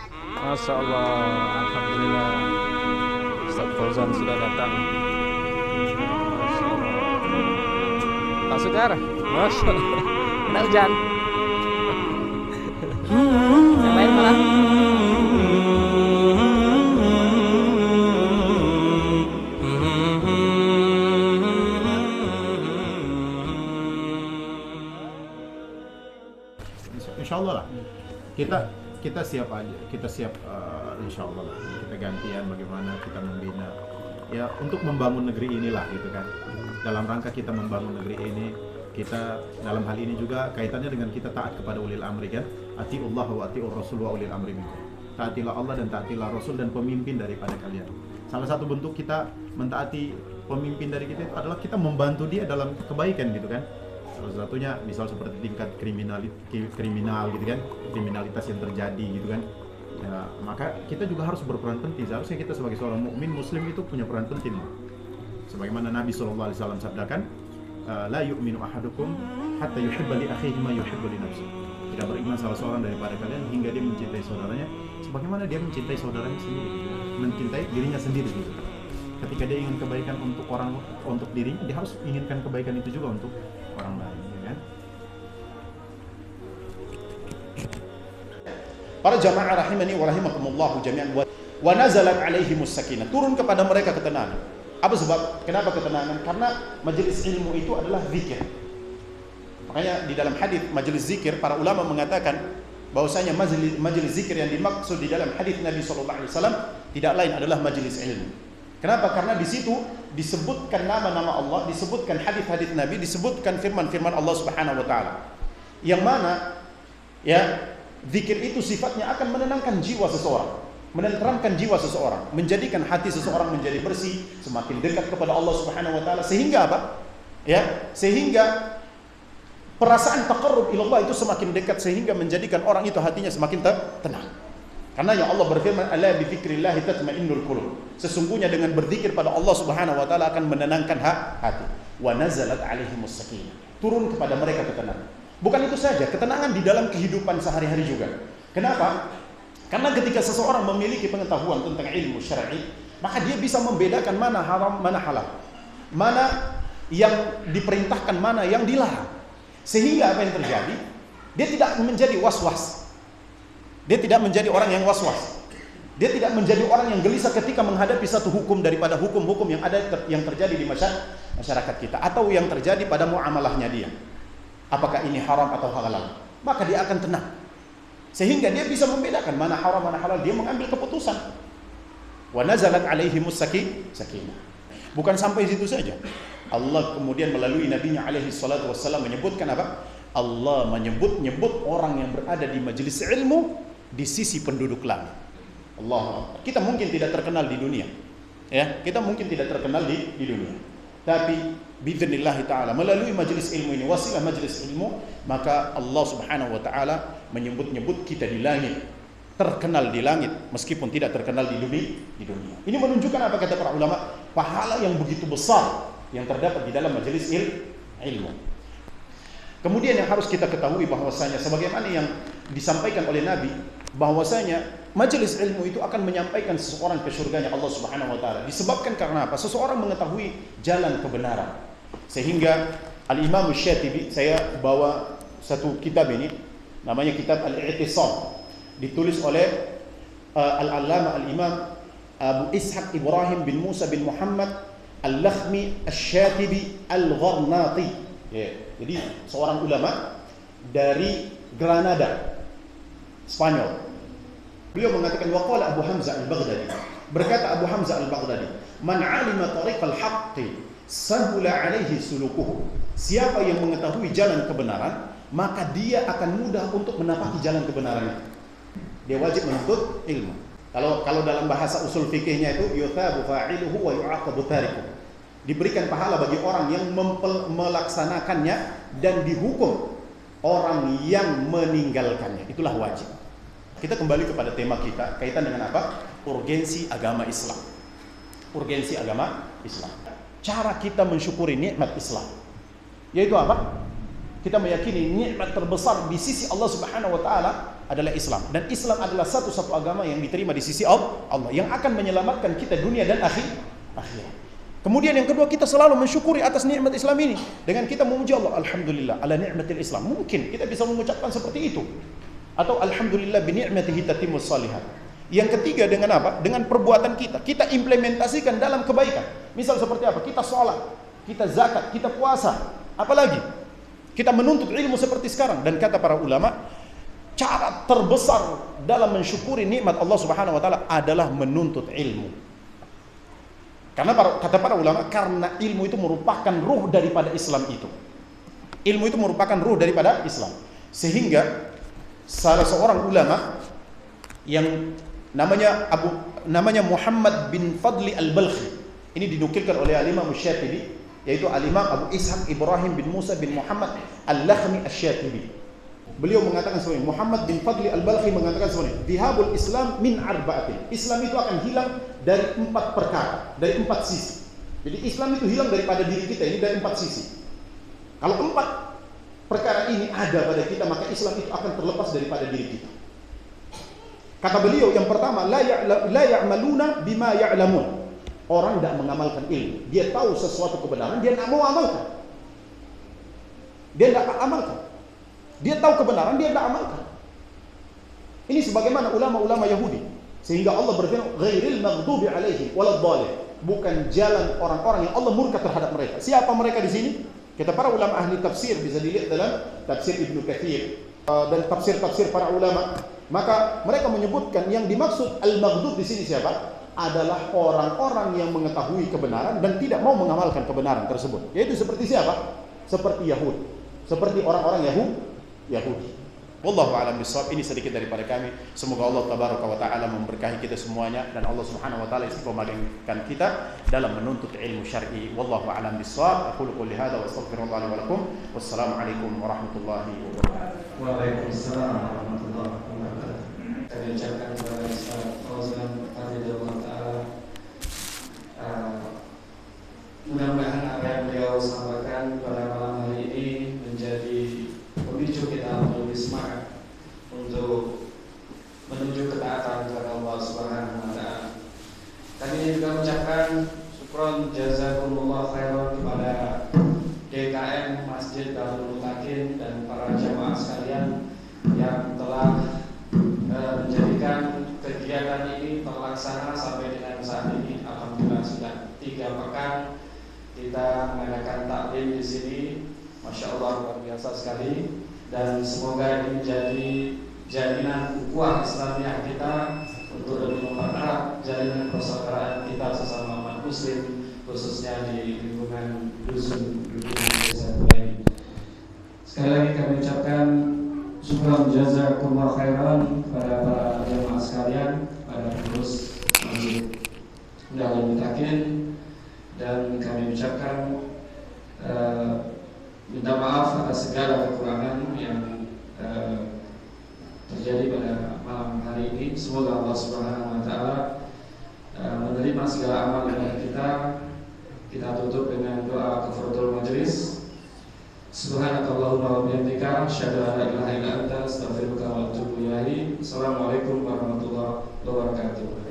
Masya Allah, Alhamdulillah. Ustaz Fauzan sudah datang. Masya Allah. Pak Sukar, Masya Allah. Narjan. Yang lain mana? Insya Allah lah. Kita siap aja, kita siap insya Allah lah. Kita gantian bagaimana kita membina ya untuk membangun negeri inilah gitu kan. Dalam rangka kita membangun negeri ini, kita dalam hal ini juga kaitannya dengan kita taat kepada ulil amri kan. Atiullah wa atiur rasul wa ulil amri minkum. Taatilah Allah dan taatilah Rasul dan pemimpin daripada kalian. Salah satu bentuk kita mentaati pemimpin dari kita itu adalah kita membantu dia dalam kebaikan gitu kan. Salah satunya misal seperti tingkat kriminal gitu kan, kriminalitas yang terjadi gitu kan ya, maka kita juga harus berperan penting. Seharusnya kita sebagai seorang mukmin muslim itu punya peran penting sebagaimana Nabi SAW sabdakan, la yu'minu ahadukum hatta yuhibba li akhihi ma yuhibbu li nafsihi. Tidak beriman salah seorang daripada kalian hingga dia mencintai saudaranya sebagaimana dia mencintai saudaranya sendiri, mencintai dirinya sendiri gitu. Ketika dia ingin kebaikan untuk dirinya, dia harus inginkan kebaikan itu juga untuk orang lain, ya kan? Para jamaah rahimani wa rahimakumullah jami'an, wa nazalat alaihimus sakinah, turun kepada mereka ketenangan. Apa sebab? Kenapa ketenangan? Karena majelis ilmu itu adalah zikir. Makanya di dalam hadis majelis zikir para ulama mengatakan bahwasanya majelis zikir yang dimaksud di dalam hadis Nabi SAW tidak lain adalah majelis ilmu. Kenapa? Karena di situ disebutkan nama-nama Allah, disebutkan hadis-hadis Nabi, disebutkan firman-firman Allah Subhanahu wa taala. Yang mana ya, zikir itu sifatnya akan menenangkan jiwa seseorang, menenteramkan jiwa seseorang, menjadikan hati seseorang menjadi bersih, semakin dekat kepada Allah Subhanahu wa taala, sehingga apa? Ya, sehingga perasaan taqarrub ila Allah itu semakin dekat, sehingga menjadikan orang itu hatinya semakin tenang. Karena ya Allah berfirman, ala bi dzikrillahi tatma'innul qulub. Sesungguhnya dengan berzikir pada Allah Subhanahu wa taala akan menenangkan hati. Wa nazalat 'alaihimus sakinah. Turun kepada mereka ketenangan. Bukan itu saja, ketenangan di dalam kehidupan sehari-hari juga. Kenapa? Karena ketika seseorang memiliki pengetahuan tentang ilmu syar'i, maka dia bisa membedakan mana haram, mana halal. Mana yang diperintahkan, mana yang dilarang. Sehingga apa yang terjadi? Dia tidak menjadi was-was. Dia tidak menjadi orang yang was-was. Dia tidak menjadi orang yang gelisah ketika menghadapi satu hukum daripada hukum-hukum yang ada yang terjadi di masyarakat kita atau yang terjadi pada muamalahnya dia. Apakah ini haram atau halal? Maka dia akan tenang. Sehingga dia bisa membedakan mana haram mana halal, dia mengambil keputusan. Wa nazalat alaihimus sakinah. Bukan sampai situ saja. Allah kemudian melalui nabinya alaihi salatu wassalam menyebutkan apa? Allah menyebut orang yang berada di majelis ilmu di sisi penduduk langit. Allah, kita mungkin tidak terkenal di dunia, ya, kita mungkin tidak terkenal di dunia, tapi biidznillah taala melalui majelis ilmu ini, wasilah majelis ilmu, maka Allah Subhanahu wa taala menyebut kita di langit, terkenal di langit meskipun tidak terkenal di dunia. Ini menunjukkan apa kata para ulama? Pahala yang begitu besar yang terdapat di dalam majelis ilmu. Kemudian yang harus kita ketahui bahwasanya sebagaimana yang disampaikan oleh Nabi, bahwasanya majelis ilmu itu akan menyampaikan seseorang ke surganya Allah Subhanahu wa taala. Disebabkan karena apa? Seseorang mengetahui jalan kebenaran. Sehingga Al-Imam Syatibi, saya bawa satu kitab ini, namanya kitab Al-I'tisam, ditulis oleh Al-Allamah Al-Imam Abu Ishaq Ibrahim bin Musa bin Muhammad Al-Lakhmi Al-Syatibi Al-Gharnati. Ya, jadi seorang ulama dari Granada, Spanyol. Beliau mengatakan waqala Abu Hamzah Al-Baghdadi. Berkata Abu Hamzah Al-Baghdadi, "Man 'alima tariqal haqqi sahula 'alaihi sulukuhu." Siapa yang mengetahui jalan kebenaran, maka dia akan mudah untuk menapaki jalan kebenaran itu. Dia wajib menuntut ilmu. Kalau dalam bahasa usul fikihnya itu yuthabu fa'iluhu wa yu'aqabu tarikuhu. Diberikan pahala bagi orang yang melaksanakannya dan dihukum orang yang meninggalkannya. Itulah wajib. Kita kembali kepada tema kita, kaitan dengan apa? Urgensi agama Islam. Urgensi agama Islam. Cara kita mensyukuri nikmat Islam, yaitu apa? Kita meyakini nikmat terbesar di sisi Allah Subhanahu wa taala adalah Islam, dan Islam adalah satu-satu agama yang diterima di sisi Allah, yang akan menyelamatkan kita dunia dan akhirat. Kemudian yang kedua, kita selalu mensyukuri atas nikmat Islam ini dengan kita memuji Allah, alhamdulillah ala ni'matil Islam. Mungkin kita bisa mengucapkan seperti itu, atau alhamdulillah bi ni'matihi tatimmus shalihat. Yang ketiga, dengan apa? Dengan perbuatan kita implementasikan dalam kebaikan. Misal seperti apa? Kita sholat, kita zakat, kita puasa, apalagi kita menuntut ilmu seperti sekarang. Dan kata para ulama, cara terbesar dalam mensyukuri nikmat Allah Subhanahu wa taala adalah menuntut ilmu. Karena kata para ulama, karena ilmu itu merupakan ruh daripada Islam itu. Ilmu itu merupakan ruh daripada Islam. Sehingga salah seorang ulama yang namanya Muhammad bin Fadli al-Balkhi, ini dinukilkan oleh Al-Imam Asy-Syatibi, yaitu Al-Imam Abu Ishaq Ibrahim bin Musa bin Muhammad Al-Lakhmi Asy-Syatibi. Beliau mengatakan sebenarnya, Muhammad bin Fadli al-Balkhi mengatakan sebenarnya, "Dhihabul Islam min arba'atin." Islam itu akan hilang dari 4 perkara, dari 4 sisi. Jadi Islam itu hilang daripada diri kita ini dari 4 sisi. Kalau 4 perkara ini ada pada kita, maka Islam itu akan terlepas daripada diri kita. Kata beliau, yang pertama, la ya'maluna bima ya'lamun. Orang tidak mengamalkan ilmu. Dia tahu sesuatu kebenaran, dia tidak mau amalkan. Dia tidak amalkan. Dia tahu kebenaran, dia tidak amalkan. Ini sebagaimana ulama-ulama Yahudi. Sehingga Allah berfirman, ghairil maghdubi alaihim waladhdallin. Bukan jalan orang-orang yang Allah murka terhadap mereka. Siapa mereka di sini? Kata para ulama ahli tafsir, bisa dilihat dalam tafsir Ibnu Katsir dan tafsir-tafsir para ulama. Maka mereka menyebutkan yang dimaksud al-maghdub di sini siapa? Adalah orang-orang yang mengetahui kebenaran dan tidak mau mengamalkan kebenaran tersebut. Yaitu seperti siapa? Seperti Yahud. Seperti orang-orang Yahudi. Wallahu a'lam bishawab. Ini sedikit daripada kami. Semoga Allah tabaraka wa taala memberkahi kita semuanya, dan Allah Subhanahu wa taala istiqomahkan kita dalam menuntut ilmu syar'i. Wallahu a'lam bishawab. Aqulu qouli hadza wa astaghfirullah li wa lakum. Wassalamu alaikum warahmatullahi wabarakatuh. Waalaikumsalam warahmatullahi wabarakatuh. Kami ucapkan kepada Ustaz Fauzan hafizahullah taala, mudah-mudahan apa yang beliau sampaikan pada malam hari ini menjadi pemicu kita lebih semangat untuk menuju ketaatan kepada Allah Subhanahu wa taala. Kami juga mengucapkan syukron jazakumullah khairan kepada DKM Masjid Darul Mutakin dan para jamaah sekalian yang telah menjadikan kegiatan ini terlaksana sampai dengan saat ini. Alhamdulillah sudah 3 pekan kita mengadakan taklim di sini. Masya Allah, luar biasa sekali. Dan semoga ini menjadi jalinan ukhuwah Islamiyah kita untuk lebih mempererat jalinan persaudaraan kita sesama umat Muslim, khususnya di lingkungan dusun desa ini. Sekali lagi kami ucapkan syukran jazakumullah khairan kepada para jamaah sekalian, pada pengurus Masjid Darul Mutakin, dan kami ucapkan minta maaf atas segala kekurangan yang terjadi pada malam hari ini. Semoga Allah Subhanahu wa taala menerima segala amal ibadah kita. Kita tutup dengan doa kafaratul majelis. Subhanakallahumma wa bihamdika asyhadu an la ilaha illa anta astaghfiruka wa atubu ilaik. Assalamualaikum warahmatullahi wabarakatuh.